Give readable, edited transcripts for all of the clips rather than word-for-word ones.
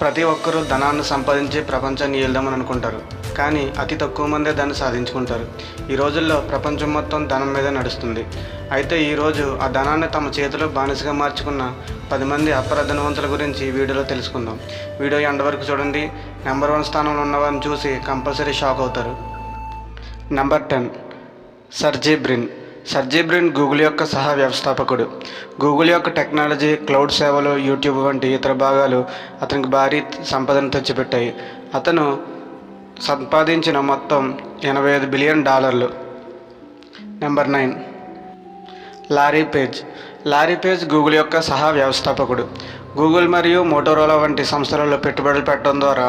ప్రతి ఒక్కరూ ధనాన్ని సంపాదించి ప్రపంచాన్ని ఏల్దామని అనుకుంటారు, కానీ అతి తక్కువ మందే దాన్ని సాధించుకుంటారు. ఈ రోజుల్లో ప్రపంచం మొత్తం ధనం మీద నడుస్తుంది. అయితే ఈరోజు ఆ ధనాన్ని తమ చేతిలో బానిసగా మార్చుకున్న 10 మంది అపర ధనవంతుల గురించి ఈ వీడియోలో తెలుసుకుందాం. వీడియో ఎండ్ వరకు చూడండి. నెంబర్ 1 స్థానంలో ఉన్నవారిని చూసి కంపల్సరీ షాక్ అవుతారు. Number 10, Sergey Brin. Sergey Brin Google యొక్క సహ వ్యవస్థాపకుడు. గూగుల్ యొక్క టెక్నాలజీ, క్లౌడ్ సేవలు, యూట్యూబ్ వంటి ఇతర భాగాలు అతనికి భారీ సంపదను తెచ్చిపెట్టాయి. అతను సంపాదించిన మొత్తం $85 billion. Number 9, Larry Page. Larry Page Google యొక్క సహ వ్యవస్థాపకుడు. గూగుల్ మరియు మోటోరోలా వంటి సంస్థలలో పెట్టుబడులు పెట్టడం ద్వారా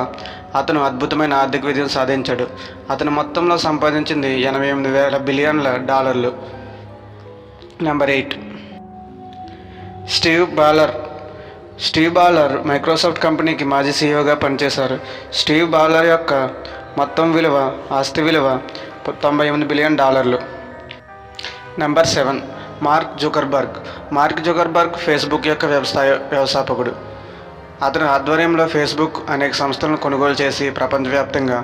అతను అద్భుతమైన ఆర్థిక విజయం సాధించాడు. అతను మొత్తంలో సంపాదించింది $88,000 billion. Number 8, Steve బాలర్. Steve బాలర్ Microsoft కంపెనీకి మాజీ సీఈఓగా పనిచేశారు. స్టీవ్ బాలర్ యొక్క మొత్తం ఆస్తి విలువ $98 billion. Number 7, mark Zuckerberg. Mark Zuckerberg Facebook యొక్క వ్యవస్థాపకుడు. అతని ఆధ్వర్యంలో ఫేస్బుక్ అనేక సంస్థలను కొనుగోలు చేసి ప్రపంచవ్యాప్తంగా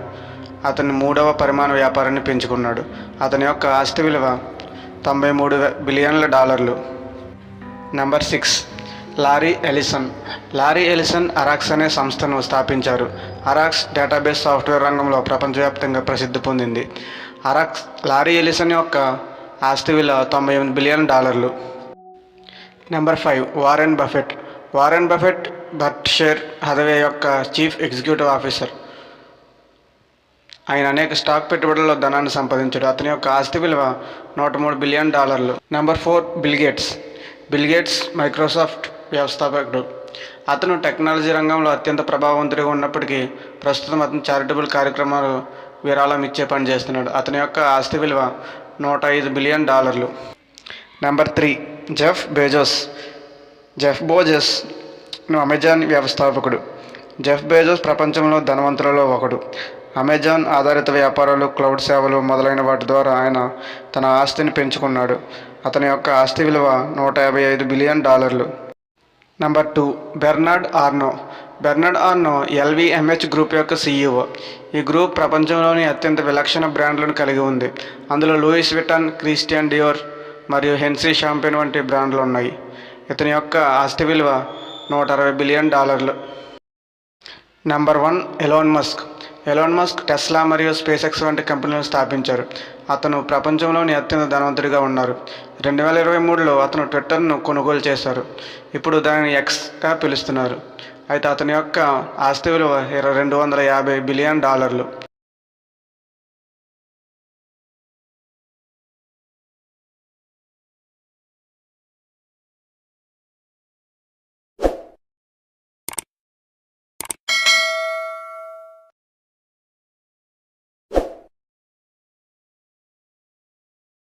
అతని 3వ పరిమాణ వ్యాపారాన్ని పెంచుకున్నాడు. అతని యొక్క ఆస్తి విలువ $93 billion. Number 6, Larry Ellison. Larry Ellison Oracle అనే సంస్థను స్థాపించారు. అరాక్స్ డేటాబేస్ సాఫ్ట్వేర్ రంగంలో ప్రపంచవ్యాప్తంగా ప్రసిద్ధి పొందింది. లారీ ఎలిసన్ యొక్క ఆస్తి విలువ $98 billion. Number 5, Warren Buffett. Warren Buffett Berkshire Hathaway యొక్క చీఫ్ ఎగ్జిక్యూటివ్ ఆఫీసర్. ఆయన అనేక స్టాక్ పెట్టుబడుల్లో ధనాన్ని సంపాదించాడు. అతని యొక్క ఆస్తి విలువ $103 billion. Number 4, bill gates. Bill gates Microsoft వ్యవస్థాపకుడు. అతను టెక్నాలజీ రంగంలో అత్యంత ప్రభావవంతుడిగా ఉన్నప్పటికీ ప్రస్తుతం అతను చారిటబుల్ కార్యక్రమాలు విరాళం ఇచ్చే పని చేస్తున్నాడు. అతని యొక్క ఆస్తి విలువ $105 billion. Number 3, Jeff Bezos. Jeff Bezos Amazon వ్యవస్థాపకుడు. జెఫ్ బెజోస్ ప్రపంచంలో ధనవంతులలో ఒకడు. అమెజాన్ ఆధారిత వ్యాపారాలు, క్లౌడ్ సేవలు మొదలైన వాటి ద్వారా ఆయన తన ఆస్తిని పెంచుకున్నాడు. అతని యొక్క ఆస్తి విలువ $155 billion. Number 2, Bernard or no. Bernard or no LVMH group యొక్క CEO. ఈ గ్రూప్ ప్రపంచంలోని అత్యంత విలక్షణ బ్రాండ్లను కలిగి ఉంది. అందులో లూయిస్ విటాన్, క్రిస్టియన్ డియోర్ మరియు హెన్సీ షాంపెన్ వంటి బ్రాండ్లు ఉన్నాయి. ఇతని యొక్క ఆస్తి విలువ $160 billion. Number 1, Elon Musk. Elon Musk Tesla మరియు స్పేస్ ఎక్స్ వంటి కంపెనీలను స్థాపించారు. అతను ప్రపంచంలోని అత్యంత ధనవంతుడిగా ఉన్నారు. 2023లో అతను ట్విట్టర్ను కొనుగోలు చేశారు. ఇప్పుడు దానిని ఎక్స్గా పిలుస్తున్నారు. అయితే అతని యొక్క ఆస్తి విలువ $250 బిలియన్.